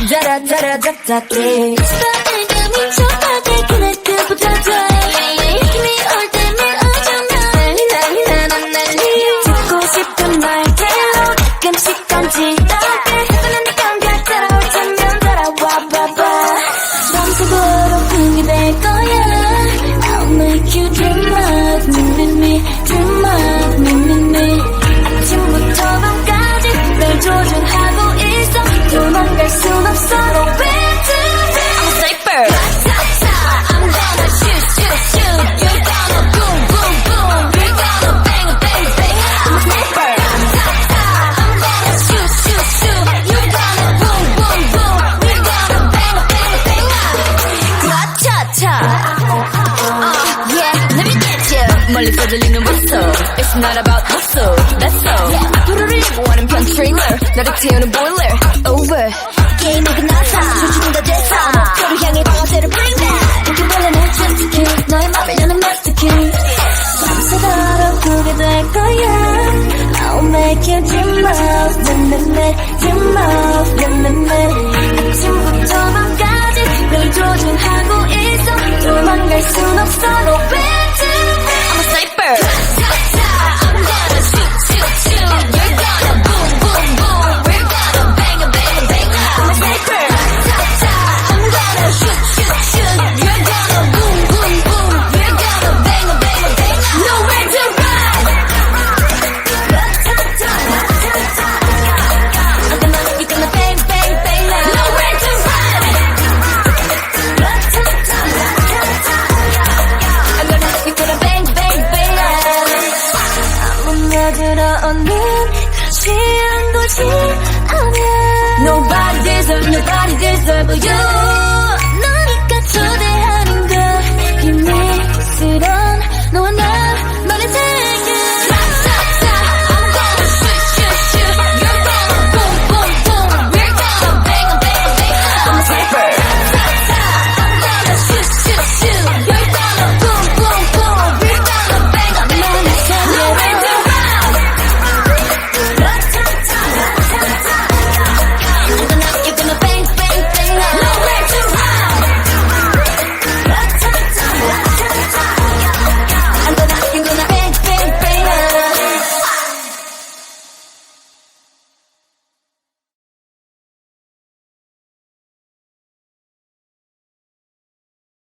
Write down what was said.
자라자라잡잡게 스타일도 미쳐가게 그날 그보다 더 힘이 올 때면 어쩌면 난리 듣고 싶은 말대로 가끔씩 간지럽게 흔한 네 감각 따라올 테면 따라와 봐봐 밤새도록 흥이 될 거야 I'll make you dream of me dream of me 아침부터 밤까지 널 조종하고 있어 도망갈 순 없어 No way to be I'm a sniper I'm gonna shoot You're gonna boom boom boom We're gonna bang bang bang I'm a sniper I'm gonna shoot You're gonna boom boom boom We're gonna bang bang bang cha-cha yeah let me get you 멀리서 들리는 목소리 It's not about hustle that's all 앞으로를 예고하는 편 trailer 나를 태우는 boiler over 게임은 끝났어 조준은 다 됐어 목표를 향해 방어대를 bring back 이렇게 원래는 just kill 너의 맘을 여는 master key 밤새도록 보게 될 거야 I'll make you dream of me dream of me 아침부터 밤까지 널 조종하고 있어 도망갈 순 없어 No way to be I'm a sniper I'm gonna shoot You're gonna boom boom boom We're gonna bang bang bang I'm a sniper I'm gonna shoot You're gonna boom boom boom We're gonna bang bang bang Nowhere to run You're gonna bang bang bang Nowhere to run You're gonna bang bang bang 들어오는 가시한 곳이 아니야 Nobody deserve you